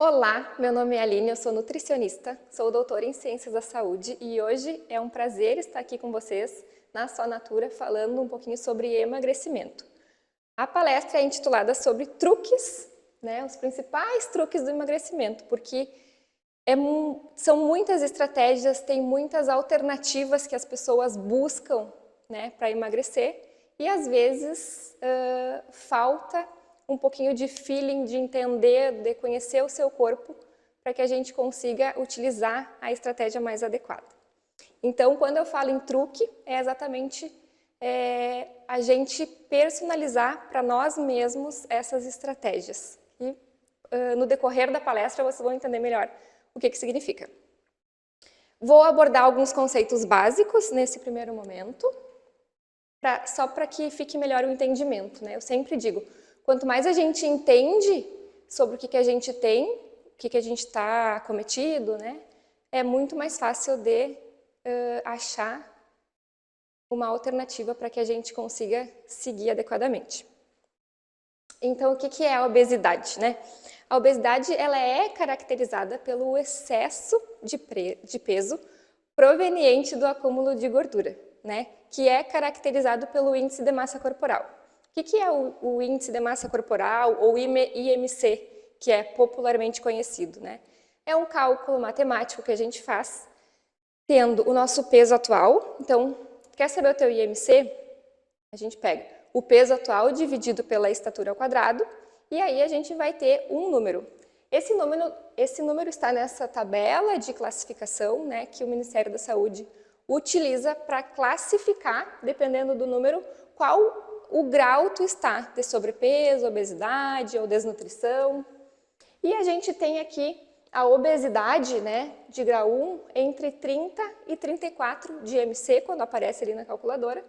Olá, meu nome é Aline, eu sou nutricionista, sou doutora em Ciências da Saúde e hoje é um prazer estar aqui com vocês na Só Natura falando um pouquinho sobre emagrecimento. A palestra é intitulada sobre truques, os principais truques do emagrecimento, porque são muitas estratégias, tem muitas alternativas que as pessoas buscam para emagrecer e às vezes falta um pouquinho de feeling, de entender, de conhecer o seu corpo, para que a gente consiga utilizar a estratégia mais adequada. Então, quando eu falo em truque, é exatamente a gente personalizar para nós mesmos essas estratégias. E no decorrer da palestra vocês vão entender melhor o que significa. Vou abordar alguns conceitos básicos nesse primeiro momento, só para que fique melhor o entendimento. Eu sempre digo, quanto mais a gente entende sobre o que a gente tem, o que a gente está cometido, é muito mais fácil de achar uma alternativa para que a gente consiga seguir adequadamente. Então, o que é a obesidade? A obesidade ela é caracterizada pelo excesso de peso proveniente do acúmulo de gordura, que é caracterizado pelo índice de massa corporal. O que é o índice de massa corporal, ou IMC, que é popularmente conhecido? É um cálculo matemático que a gente faz, tendo o nosso peso atual. Então, quer saber o teu IMC? A gente pega o peso atual dividido pela estatura ao quadrado, e aí a gente vai ter um número. Esse número está nessa tabela de classificação que o Ministério da Saúde utiliza para classificar, dependendo do número, qual o grau tu está de sobrepeso, obesidade ou desnutrição. E a gente tem aqui a obesidade de grau 1 entre 30 e 34 de IMC, quando aparece ali na calculadora.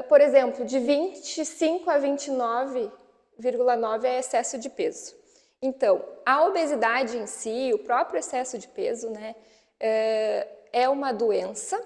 Por exemplo, de 25 a 29,9 é excesso de peso. Então, a obesidade em si, o próprio excesso de peso, é uma doença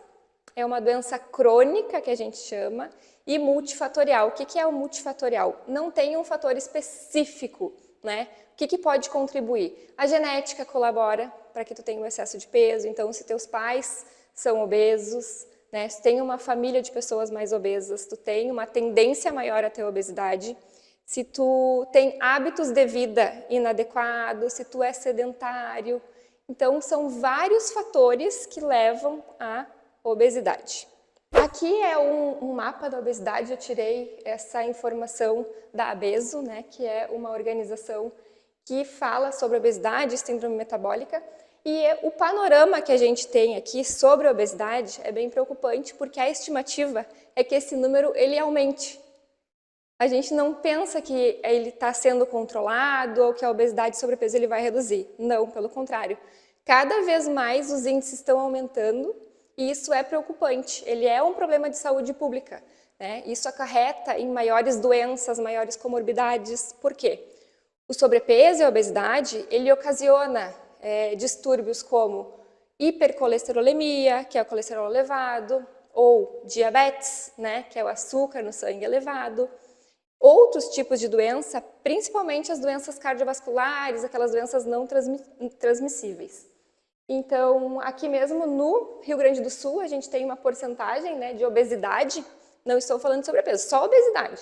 crônica que a gente chama, e multifatorial. O que é o multifatorial? Não tem um fator específico, O que pode contribuir? A genética colabora para que tu tenha um excesso de peso. Então, se teus pais são obesos, se tem uma família de pessoas mais obesas, tu tem uma tendência maior a ter obesidade. Se tu tem hábitos de vida inadequados, se tu é sedentário. Então, são vários fatores que levam à obesidade. Aqui é um mapa da obesidade, eu tirei essa informação da ABESO, que é uma organização que fala sobre obesidade e síndrome metabólica. E o panorama que a gente tem aqui sobre a obesidade é bem preocupante, porque a estimativa é que esse número ele aumente. A gente não pensa que ele está sendo controlado ou que a obesidade e sobrepeso ele vai reduzir. Não, pelo contrário. Cada vez mais os índices estão aumentando. E isso é preocupante, ele é um problema de saúde pública. Isso acarreta em maiores doenças, maiores comorbidades. Por quê? O sobrepeso e a obesidade, ele ocasiona distúrbios como hipercolesterolemia, que é o colesterol elevado, ou diabetes, que é o açúcar no sangue elevado. Outros tipos de doença, principalmente as doenças cardiovasculares, aquelas doenças não transmissíveis. Então, aqui mesmo no Rio Grande do Sul, a gente tem uma porcentagem de obesidade, não estou falando de sobrepeso, só obesidade,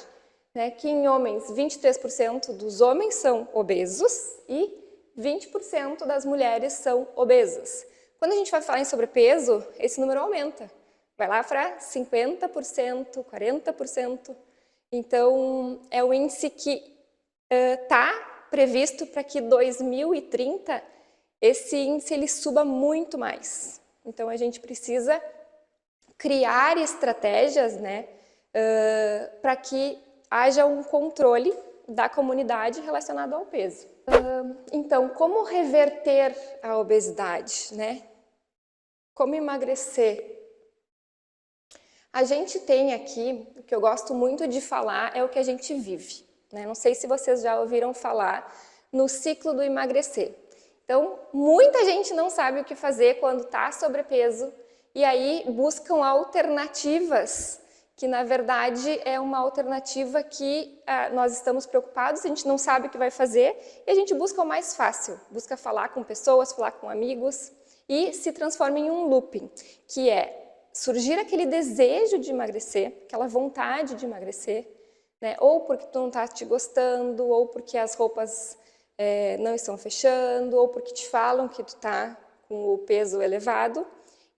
que em homens, 23% dos homens são obesos e 20% das mulheres são obesas. Quando a gente vai falar em sobrepeso, esse número aumenta, vai lá para 50%, 40%. Então, é o índice que está previsto para que 2030 esse índice ele suba muito mais. Então, a gente precisa criar estratégias para que haja um controle da comunidade relacionado ao peso. Então, como reverter a obesidade? Como emagrecer? A gente tem aqui, o que eu gosto muito de falar é o que a gente vive. Não sei se vocês já ouviram falar no ciclo do emagrecer. Então, muita gente não sabe o que fazer quando está sobrepeso e aí buscam alternativas que na verdade é uma alternativa que nós estamos preocupados, a gente não sabe o que vai fazer e a gente busca o mais fácil, busca falar com pessoas, falar com amigos e se transforma em um looping, que é surgir aquele desejo de emagrecer, aquela vontade de emagrecer, né? Ou porque tu não está te gostando, ou porque as roupas não estão fechando, ou porque te falam que tu está com o peso elevado,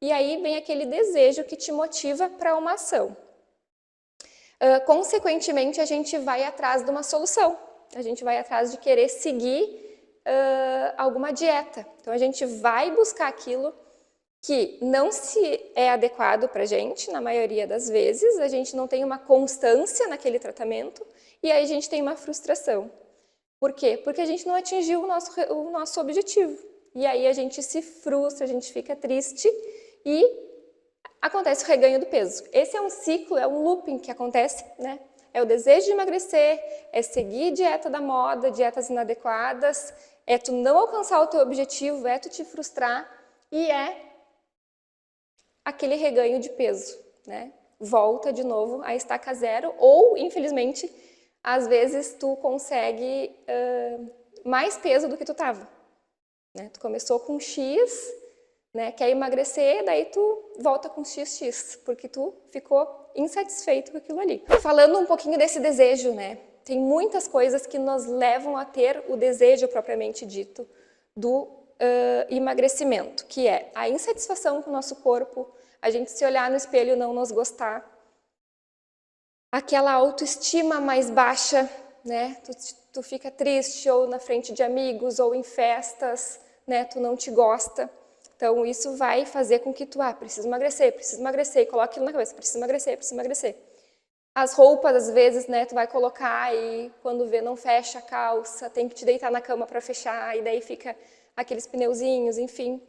e aí vem aquele desejo que te motiva para uma ação. Consequentemente, a gente vai atrás de uma solução, a gente vai atrás de querer seguir alguma dieta. Então, a gente vai buscar aquilo que não se é adequado para a gente, na maioria das vezes, a gente não tem uma constância naquele tratamento e aí a gente tem uma frustração. Por quê? Porque a gente não atingiu o nosso objetivo. E aí a gente se frustra, a gente fica triste e acontece o reganho do peso. Esse é um ciclo, é um looping que acontece, né? É o desejo de emagrecer, é seguir dieta da moda, dietas inadequadas, é tu não alcançar o teu objetivo, é tu te frustrar e é aquele reganho de peso, né? Volta de novo a estaca zero ou, infelizmente, às vezes tu consegue mais peso do que tu estava. Né? Tu começou com X, né, quer emagrecer, daí tu volta com XX, porque tu ficou insatisfeito com aquilo ali. Falando um pouquinho desse desejo, né, tem muitas coisas que nos levam a ter o desejo propriamente dito do emagrecimento, que é a insatisfação com o nosso corpo, a gente se olhar no espelho e não nos gostar, aquela autoestima mais baixa, né, tu fica triste ou na frente de amigos ou em festas, né, tu não te gosta. Então, isso vai fazer com que tu, preciso emagrecer, e coloca aquilo na cabeça, preciso emagrecer. As roupas, às vezes, né, tu vai colocar e quando vê não fecha a calça, tem que te deitar na cama para fechar e daí fica aqueles pneuzinhos, enfim.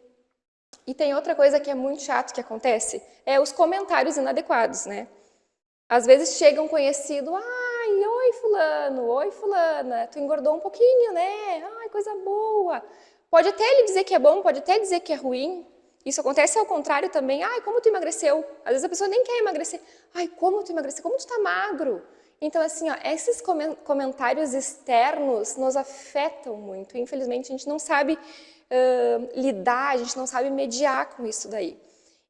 E tem outra coisa que é muito chato que acontece, é os comentários inadequados, né? Às vezes chega um conhecido, oi fulano, oi fulana, tu engordou um pouquinho, né? Ai, coisa boa. Pode até ele dizer que é bom, pode até dizer que é ruim. Isso acontece ao contrário também. Ai, como tu emagreceu? Às vezes a pessoa nem quer emagrecer. Ai, como tu emagreceu? Como tu tá magro? Então, assim, esses comentários externos nos afetam muito. Infelizmente, a gente não sabe lidar, a gente não sabe mediar com isso daí.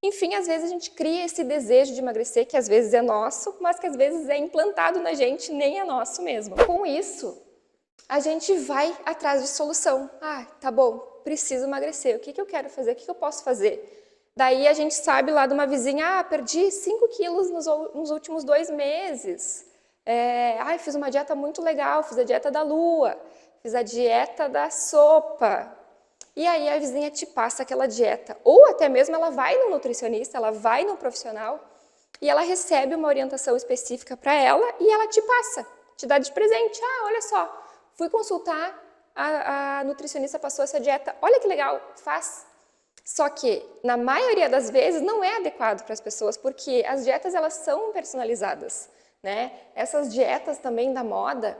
Enfim, às vezes a gente cria esse desejo de emagrecer, que às vezes é nosso, mas que às vezes é implantado na gente, nem é nosso mesmo. Com isso, a gente vai atrás de solução. Tá bom, preciso emagrecer. O que eu quero fazer? O que eu posso fazer? Daí a gente sabe lá de uma vizinha, perdi 5 quilos nos últimos 2 meses. Fiz uma dieta muito legal, fiz a dieta da lua, fiz a dieta da sopa. E aí a vizinha te passa aquela dieta. Ou até mesmo ela vai no nutricionista, ela vai no profissional e ela recebe uma orientação específica para ela e ela te passa, te dá de presente. Olha só, fui consultar, a nutricionista passou essa dieta, olha que legal, faz. Só que, na maioria das vezes, não é adequado para as pessoas, porque as dietas elas são personalizadas, né? Essas dietas também da moda,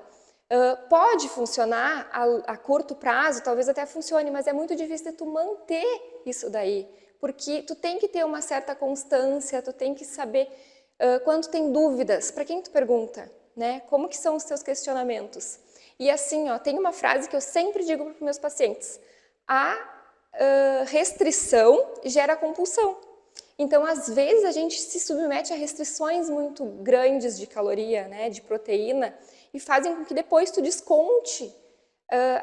pode funcionar a curto prazo, talvez até funcione, mas é muito difícil de tu manter isso daí, porque tu tem que ter uma certa constância, tu tem que saber quando tem dúvidas, para quem tu pergunta, né? Como que são os teus questionamentos? E assim, tem uma frase que eu sempre digo para os meus pacientes, a restrição gera compulsão. Então, às vezes, a gente se submete a restrições muito grandes de caloria, né, de proteína, e fazem com que depois tu desconte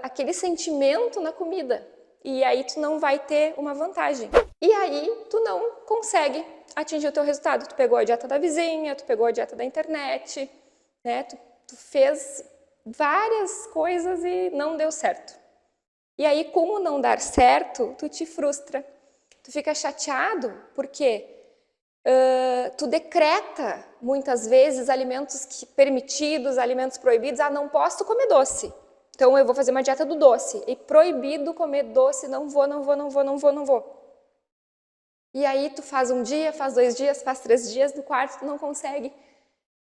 aquele sentimento na comida. E aí tu não vai ter uma vantagem. E aí tu não consegue atingir o teu resultado. Tu pegou a dieta da vizinha, tu pegou a dieta da internet, né, tu fez várias coisas e não deu certo. E aí, como não dar certo, tu te frustra. Tu fica chateado porque tu decreta, muitas vezes, alimentos permitidos, alimentos proibidos. Não posso comer doce. Então, eu vou fazer uma dieta do doce. E proibido comer doce, não vou. E aí, tu faz um dia, faz 2 dias, faz 3 dias, no quarto tu não consegue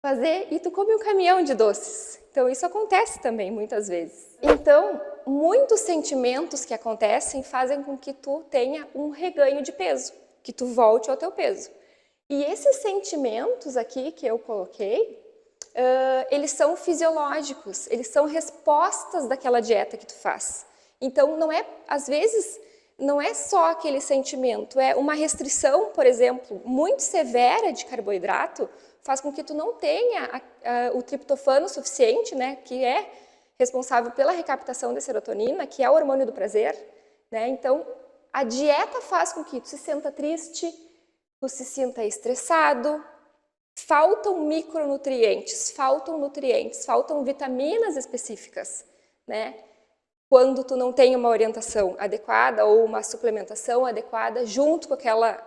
fazer e tu come um caminhão de doces. Então, isso acontece também, muitas vezes. Então, muitos sentimentos que acontecem fazem com que tu tenha um reganho de peso, que tu volte ao teu peso. E esses sentimentos aqui que eu coloquei, eles são fisiológicos, eles são respostas daquela dieta que tu faz. Então, às vezes, não é só aquele sentimento, é uma restrição, por exemplo, muito severa de carboidrato, faz com que tu não tenha o triptofano suficiente, né, que é responsável pela recaptação da serotonina, que é o hormônio do prazer, né? Então, a dieta faz com que tu se sinta triste, tu se sinta estressado, faltam micronutrientes, faltam nutrientes, faltam vitaminas específicas, né? Quando tu não tem uma orientação adequada ou uma suplementação adequada junto com aquela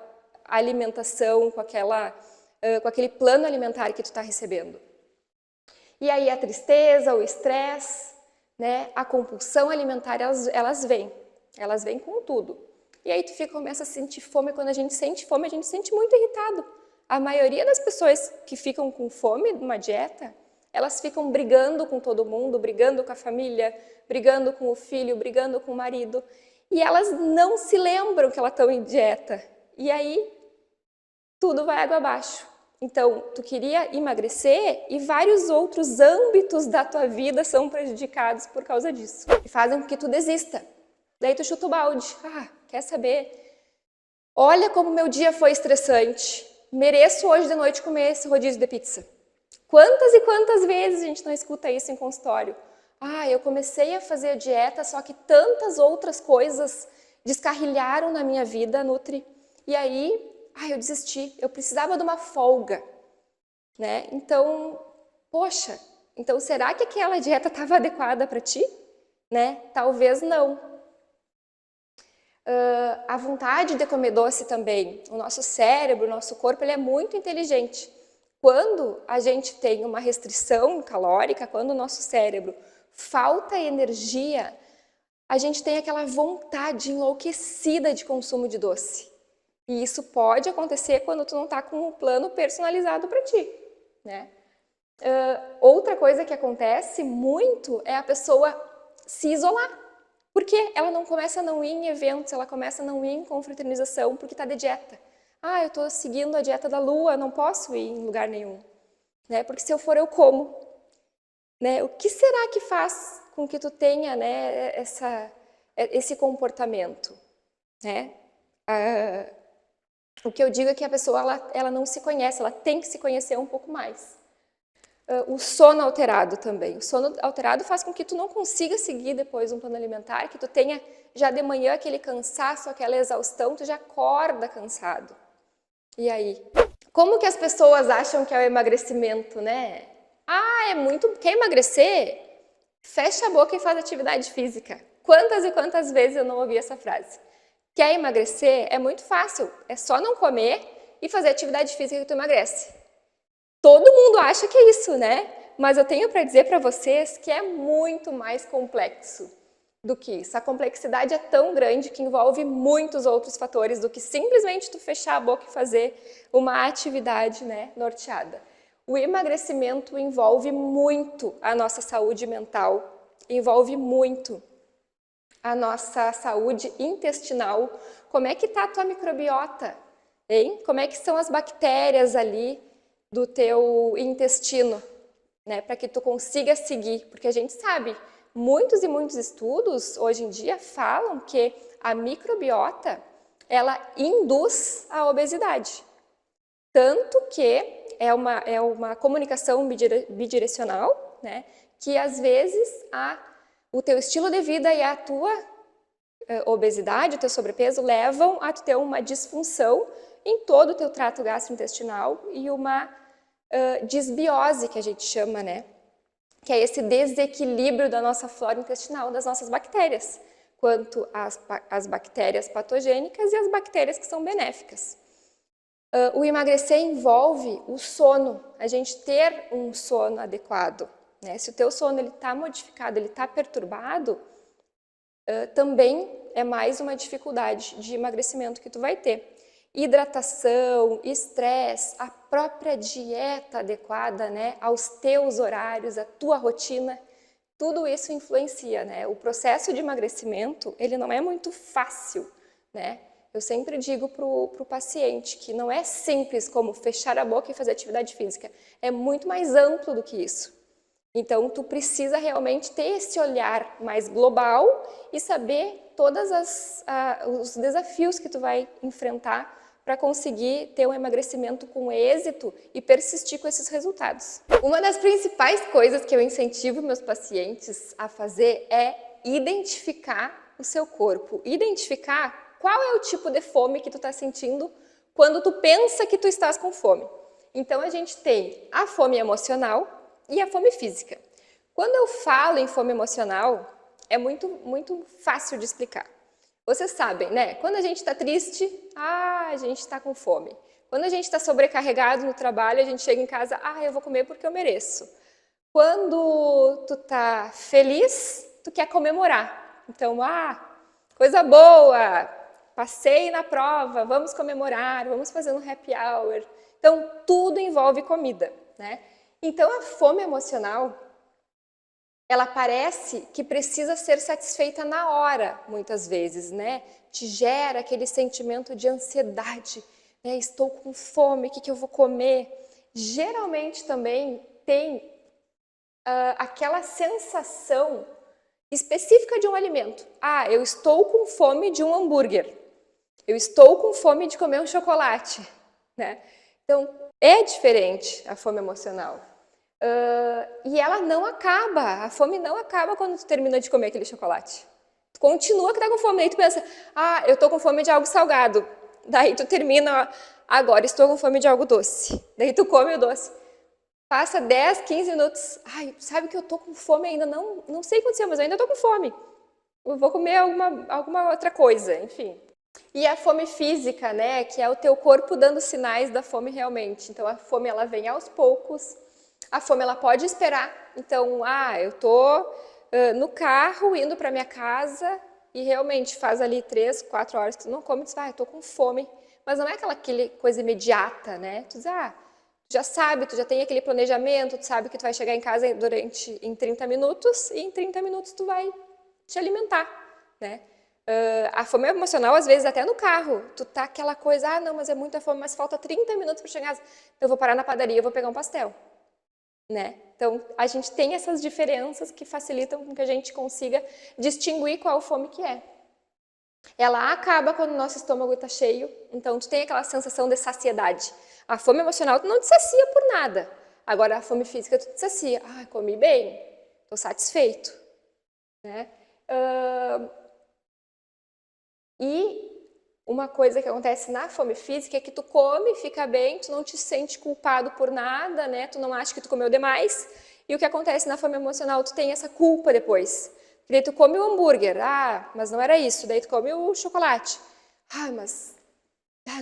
alimentação, com aquele plano alimentar que tu está recebendo. E aí a tristeza, o estresse, né, a compulsão alimentar, elas vêm com tudo. E aí tu começa a sentir fome. Quando a gente sente fome, a gente se sente muito irritado. A maioria das pessoas que ficam com fome numa dieta, elas ficam brigando com todo mundo, brigando com a família, brigando com o filho, brigando com o marido. E elas não se lembram que elas estão em dieta. E aí, tudo vai água abaixo. Então, tu queria emagrecer e vários outros âmbitos da tua vida são prejudicados por causa disso. E fazem com que tu desista. Daí tu chuta o balde. Quer saber? Olha como meu dia foi estressante. Mereço hoje de noite comer esse rodízio de pizza. Quantas e quantas vezes a gente não escuta isso em consultório? Eu comecei a fazer a dieta, só que tantas outras coisas descarrilharam na minha vida, Nutri. E aí, eu desisti. Eu precisava de uma folga, né? Então, poxa, então será que aquela dieta estava adequada para ti? Né? Talvez não. A vontade de comer doce também. O nosso cérebro, o nosso corpo, ele é muito inteligente. Quando a gente tem uma restrição calórica, quando o nosso cérebro falta energia, a gente tem aquela vontade enlouquecida de consumo de doce. E isso pode acontecer quando tu não está com um plano personalizado para ti, né? Outra coisa que acontece muito é a pessoa se isolar. Porque ela não começa a não ir em eventos, ela começa a não ir em confraternização porque está de dieta. Eu estou seguindo a dieta da lua, não posso ir em lugar nenhum. Né? Porque se eu for, eu como. Né? O que será que faz com que tu tenha, né, esse comportamento? Né? O que eu digo é que a pessoa ela não se conhece, ela tem que se conhecer um pouco mais. O sono alterado também. O sono alterado faz com que tu não consiga seguir depois um plano alimentar, que tu tenha já de manhã aquele cansaço, aquela exaustão, tu já acorda cansado. E aí? Como que as pessoas acham que é o emagrecimento, né? Quer emagrecer? Fecha a boca e faz atividade física. Quantas e quantas vezes eu não ouvi essa frase? Quer emagrecer? É muito fácil. É só não comer e fazer atividade física que tu emagrece. Todo mundo acha que é isso, né? Mas eu tenho para dizer para vocês que é muito mais complexo do que isso. A complexidade é tão grande que envolve muitos outros fatores do que simplesmente tu fechar a boca e fazer uma atividade, né, norteada. O emagrecimento envolve muito a nossa saúde mental, envolve muito a nossa saúde intestinal. Como é que está a tua microbiota? Hein? Como é que são as bactérias ali do teu intestino, né, para que tu consiga seguir, porque a gente sabe, muitos e muitos estudos hoje em dia falam que a microbiota, ela induz a obesidade, tanto que é uma comunicação bidirecional, né, que às vezes o teu estilo de vida e a tua obesidade, o teu sobrepeso levam a tu ter uma disfunção em todo o teu trato gastrointestinal e uma disbiose, que a gente chama, né? Que é esse desequilíbrio da nossa flora intestinal, das nossas bactérias, quanto às bactérias patogênicas e as bactérias que são benéficas. O emagrecer envolve o sono, a gente ter um sono adequado, né? Se o teu sono está modificado, ele está perturbado, também é mais uma dificuldade de emagrecimento que tu vai ter. Hidratação, estresse, a própria dieta adequada, né, aos teus horários, a tua rotina, tudo isso influencia, né? O processo de emagrecimento, ele não é muito fácil, né? Eu sempre digo para o paciente que não é simples como fechar a boca e fazer atividade física. É muito mais amplo do que isso. Então, tu precisa realmente ter esse olhar mais global e saber todos os desafios que tu vai enfrentar para conseguir ter um emagrecimento com êxito e persistir com esses resultados. Uma das principais coisas que eu incentivo meus pacientes a fazer é identificar o seu corpo. Identificar qual é o tipo de fome que tu está sentindo quando tu pensa que tu estás com fome. Então, a gente tem a fome emocional e a fome física. Quando eu falo em fome emocional, é muito fácil de explicar. Vocês sabem, né? Quando a gente está triste, a gente está com fome. Quando a gente está sobrecarregado no trabalho, a gente chega em casa, eu vou comer porque eu mereço. Quando tu tá feliz, tu quer comemorar. Então, coisa boa, passei na prova, vamos comemorar, vamos fazer um happy hour. Então, tudo envolve comida, né? Então, a fome emocional, ela parece que precisa ser satisfeita na hora, muitas vezes, né? Te gera aquele sentimento de ansiedade, né? Estou com fome, o que eu vou comer? Geralmente também tem aquela sensação específica de um alimento. Eu estou com fome de um hambúrguer. Eu estou com fome de comer um chocolate, né? Então, é diferente a fome emocional. E ela não acaba, a fome não acaba quando tu termina de comer aquele chocolate. Tu continua que tá com fome, aí tu pensa, eu tô com fome de algo salgado. Daí tu termina, agora estou com fome de algo doce. Daí tu come o doce. Passa 10, 15 minutos, sabe que eu tô com fome ainda, não sei o que aconteceu, mas eu ainda tô com fome. Eu vou comer alguma outra coisa, enfim. E a fome física, né, que é o teu corpo dando sinais da fome realmente. Então, a fome, ela vem aos poucos. A fome, ela pode esperar. Então, eu tô no carro, indo para minha casa e realmente faz ali 3, 4 horas que tu não come, tu diz, eu tô com fome. Mas não é aquela coisa imediata, né? Tu diz, tu já sabe, tu já tem aquele planejamento, tu sabe que tu vai chegar em casa em 30 minutos e em 30 minutos tu vai te alimentar, né? A fome emocional, às vezes, até no carro. Tu tá aquela coisa, não, mas é muita fome, mas falta 30 minutos para chegar. Eu vou parar na padaria, eu vou pegar um pastel, né? Então, a gente tem essas diferenças que facilitam com que a gente consiga distinguir qual fome que é. Ela acaba quando o nosso estômago está cheio, então tu tem aquela sensação de saciedade. A fome emocional tu não te sacia por nada. Agora, a fome física tu te sacia. Comi bem, estou satisfeito, né? E uma coisa que acontece na fome física é que tu come, fica bem, tu não te sente culpado por nada, né? Tu não acha que tu comeu demais. E o que acontece na fome emocional, tu tem essa culpa depois. Daí tu come o hambúrguer, mas não era isso. Daí tu come o chocolate. Mas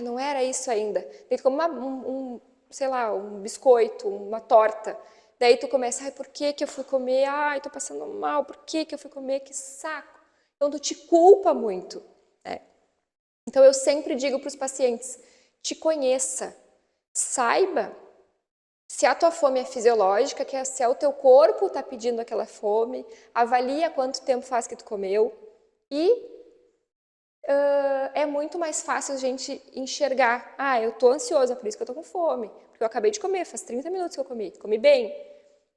não era isso ainda. Daí tu come um biscoito, uma torta. Daí tu começa, por que eu fui comer? Tô passando mal, por que eu fui comer? Que saco. Então tu te culpa muito, né? Então eu sempre digo para os pacientes, te conheça, saiba se a tua fome é fisiológica, se é o teu corpo está pedindo aquela fome, avalia quanto tempo faz que tu comeu e é muito mais fácil a gente enxergar, eu tô ansiosa, por isso que eu tô com fome, porque eu acabei de comer, faz 30 minutos que eu comi bem,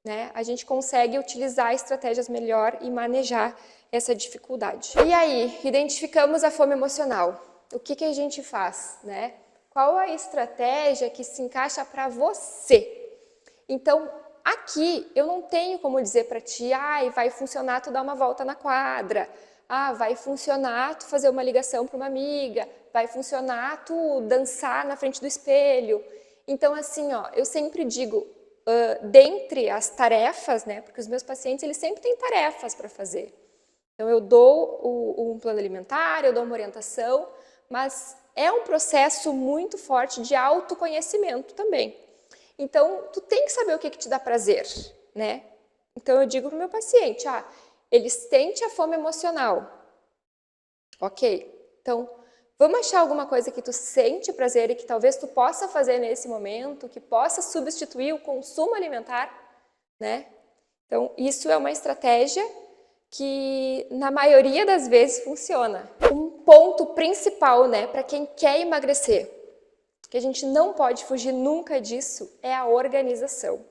né? A gente consegue utilizar estratégias melhor e manejar essa dificuldade. E aí, identificamos a fome emocional. O que a gente faz, né? Qual a estratégia que se encaixa para você? Então, aqui eu não tenho como dizer para ti, vai funcionar tu dar uma volta na quadra, vai funcionar tu fazer uma ligação para uma amiga, vai funcionar tu dançar na frente do espelho. Então, assim, eu sempre digo, dentre as tarefas, né? Porque os meus pacientes, eles sempre têm tarefas para fazer. Então, eu dou um plano alimentar, eu dou uma orientação, mas é um processo muito forte de autoconhecimento também. Então, tu tem que saber o que te dá prazer, né? Então, eu digo para o meu paciente, ele sente a fome emocional. Ok, então, vamos achar alguma coisa que tu sente prazer e que talvez tu possa fazer nesse momento, que possa substituir o consumo alimentar, né? Então, isso é uma estratégia que, na maioria das vezes, funciona. Um ponto principal, né, para quem quer emagrecer, que a gente não pode fugir nunca disso, é a organização.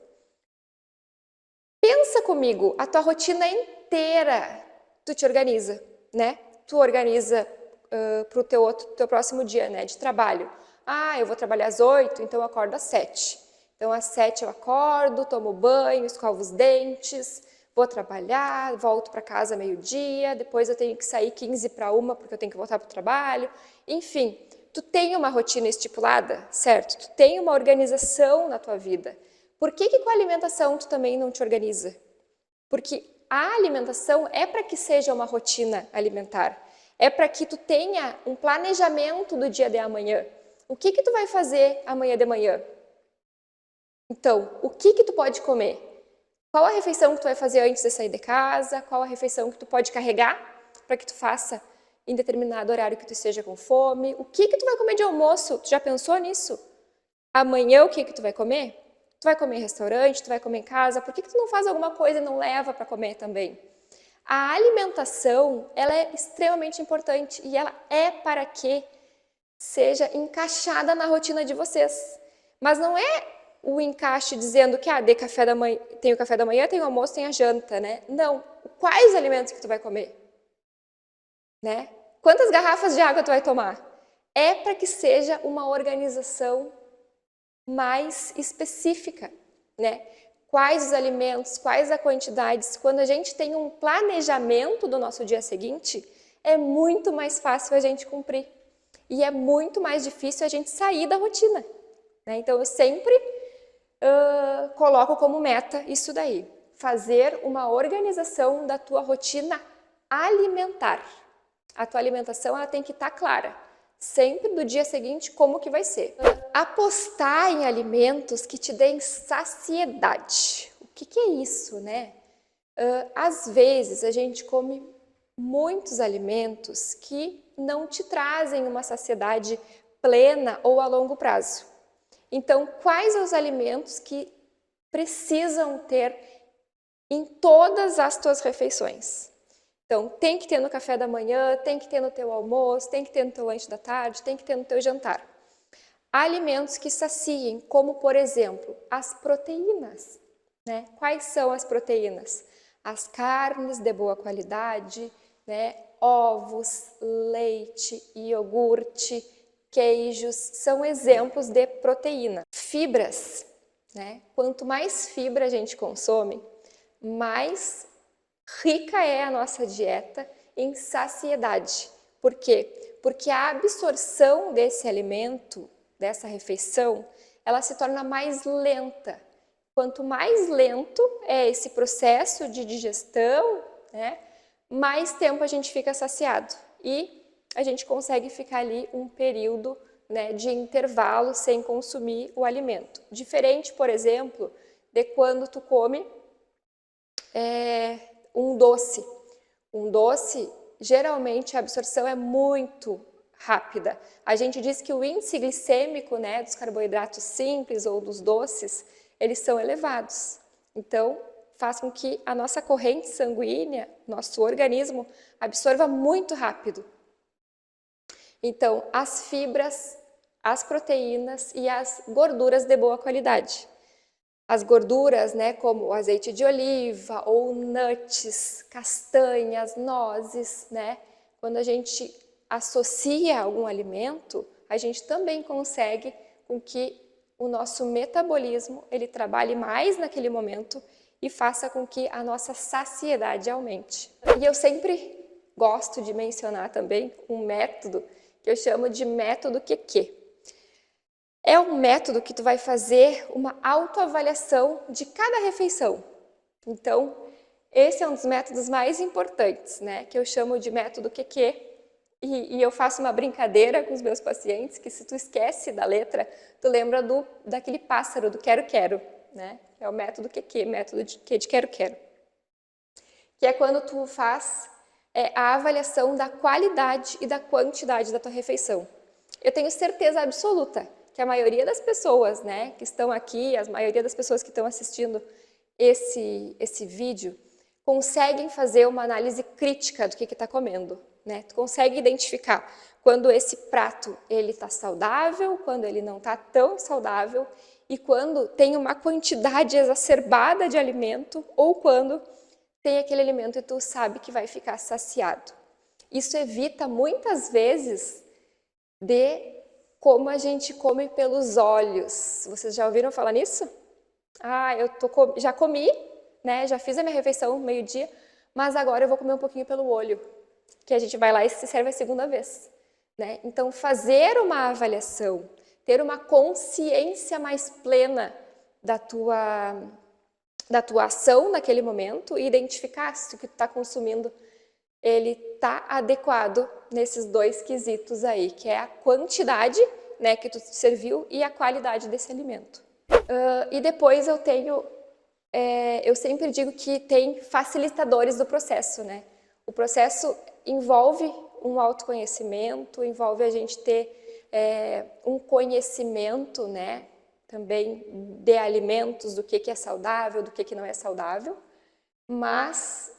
Pensa comigo, a tua rotina inteira, tu te organiza, né? Tu organiza para o teu próximo dia, né, de trabalho. Ah, eu vou trabalhar às 8, então eu acordo às 7. Então às 7 eu acordo, tomo banho, escovo os dentes, vou trabalhar, volto para casa meio-dia, depois eu tenho que sair 15 para 1 porque eu tenho que voltar para o trabalho. Enfim, tu tem uma rotina estipulada, certo? Tu tem uma organização na tua vida. Por que com a alimentação tu também não te organiza? Porque a alimentação é para que seja uma rotina alimentar. É para que tu tenha um planejamento do dia de amanhã. O que tu vai fazer amanhã de manhã? Então, o que tu pode comer? Qual a refeição que tu vai fazer antes de sair de casa? Qual a refeição que tu pode carregar para que tu faça em determinado horário que tu esteja com fome? O que tu vai comer de almoço? Tu já pensou nisso? Amanhã o que tu vai comer? Tu vai comer em restaurante? Tu vai comer em casa? Por que tu não faz alguma coisa e não leva para comer também? A alimentação, ela é extremamente importante e ela é para que seja encaixada na rotina de vocês. Mas não é o encaixe dizendo que de café da manhã, tem o café da manhã, tem o almoço, tem a janta, né? Não. Quais alimentos que tu vai comer? Né? Quantas garrafas de água tu vai tomar? É para que seja uma organização mais específica, né? Quais os alimentos, quais as quantidades. Quando a gente tem um planejamento do nosso dia seguinte, é muito mais fácil a gente cumprir. E é muito mais difícil a gente sair da rotina, né? Então, eu sempre coloco como meta isso daí. Fazer uma organização da tua rotina alimentar. A tua alimentação ela tem que estar clara. Sempre do dia seguinte, como que vai ser. Apostar em alimentos que te deem saciedade. O que é isso, né? Às vezes, a gente come muitos alimentos que não te trazem uma saciedade plena ou a longo prazo. Então, quais os alimentos que precisam ter em todas as tuas refeições? Então, tem que ter no café da manhã, tem que ter no teu almoço, tem que ter no teu lanche da tarde, tem que ter no teu jantar. Alimentos que saciem, como, por exemplo, as proteínas, né? Quais são as proteínas? As carnes de boa qualidade, né? Ovos, leite, iogurte, queijos, são exemplos de proteína. Fibras, né? Quanto mais fibra a gente consome, mais rica é a nossa dieta em saciedade. Por quê? Porque a absorção desse alimento, dessa refeição, ela se torna mais lenta. Quanto mais lento é esse processo de digestão, né, mais tempo a gente fica saciado. E a gente consegue ficar ali um período, né, de intervalo sem consumir o alimento. Diferente, por exemplo, de quando tu come um doce. Um doce, geralmente a absorção é muito rápida. A gente diz que o índice glicêmico, né, dos carboidratos simples ou dos doces, eles são elevados. Então, faz com que a nossa corrente sanguínea, nosso organismo, absorva muito rápido. Então, as fibras, as proteínas e as gorduras de boa qualidade. As gorduras, né, como o azeite de oliva ou nuts, castanhas, nozes, né? Quando a gente associa algum alimento, a gente também consegue com que o nosso metabolismo ele trabalhe mais naquele momento e faça com que a nossa saciedade aumente. E eu sempre gosto de mencionar também um método que eu chamo de método QQ. É um método que tu vai fazer uma autoavaliação de cada refeição. Então, esse é um dos métodos mais importantes, né? Que eu chamo de método QQ. E eu faço uma brincadeira com os meus pacientes, que se tu esquece da letra, tu lembra daquele pássaro, do quero-quero, né? É o método QQ, método de quero-quero. Que é quando tu faz a avaliação da qualidade e da quantidade da tua refeição. Eu tenho certeza absoluta que a maioria das pessoas, né, que estão aqui, a maioria das pessoas que estão assistindo esse vídeo, conseguem fazer uma análise crítica do que está comendo, né? Tu consegue identificar quando esse prato ele tá saudável, quando ele não tá tão saudável e quando tem uma quantidade exacerbada de alimento ou quando tem aquele alimento e tu sabe que vai ficar saciado. Isso evita muitas vezes de como a gente come pelos olhos. Vocês já ouviram falar nisso? Ah, já comi, né? Já fiz a minha refeição meio-dia, mas agora eu vou comer um pouquinho pelo olho, que a gente vai lá e se serve a segunda vez, né? Então, fazer uma avaliação, ter uma consciência mais plena da tua ação naquele momento e identificar se o que tu está consumindo ele está adequado nesses dois quesitos aí, que é a quantidade, né, que tu serviu e a qualidade desse alimento. E depois eu sempre digo que tem facilitadores do processo, né? O processo envolve um autoconhecimento, envolve a gente ter um conhecimento, né, também de alimentos, do que é saudável, do que não é saudável, mas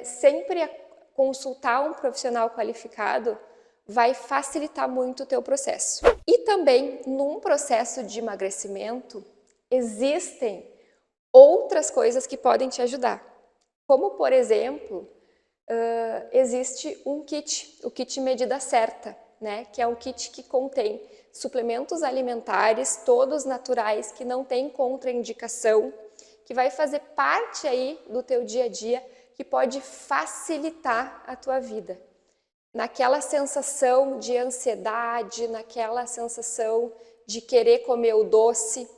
sempre consultar um profissional qualificado vai facilitar muito o teu processo. E também, num processo de emagrecimento, existem outras coisas que podem te ajudar. Como, por exemplo, existe um kit, o kit Medida Certa, né? Que é um kit que contém suplementos alimentares, todos naturais, que não tem contraindicação, que vai fazer parte aí do teu dia a dia, que pode facilitar a tua vida. Naquela sensação de ansiedade, naquela sensação de querer comer o doce,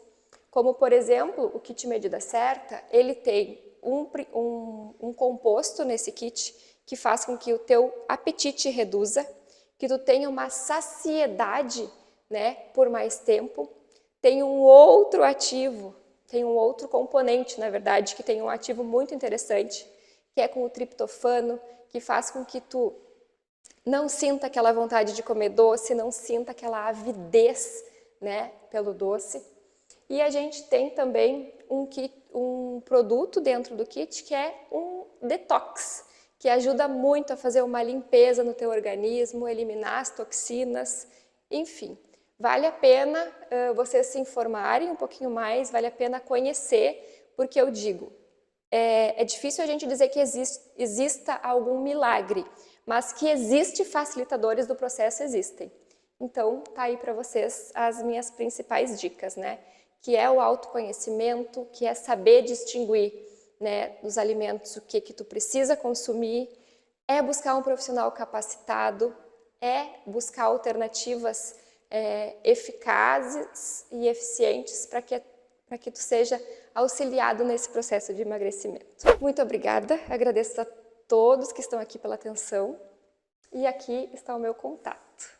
como por exemplo, o kit Medida Certa, ele tem um composto nesse kit que faz com que o teu apetite reduza, que tu tenha uma saciedade, né, por mais tempo. Tem um outro ativo, tem um outro componente, na verdade, que tem um ativo muito interessante, que é com o triptofano, que faz com que tu não sinta aquela vontade de comer doce, não sinta aquela avidez, né, pelo doce. E a gente tem também um produto dentro do kit que é um detox, que ajuda muito a fazer uma limpeza no teu organismo, eliminar as toxinas, enfim. Vale a pena vocês se informarem um pouquinho mais, vale a pena conhecer, porque eu digo, é difícil a gente dizer que exista algum milagre, mas que existe facilitadores do processo, existem. Então, tá aí para vocês as minhas principais dicas, né? Que é o autoconhecimento, que é saber distinguir, né, dos alimentos o que tu precisa consumir, é buscar um profissional capacitado, é buscar alternativas eficazes e eficientes para que tu seja auxiliado nesse processo de emagrecimento. Muito obrigada, agradeço a todos que estão aqui pela atenção e aqui está o meu contato.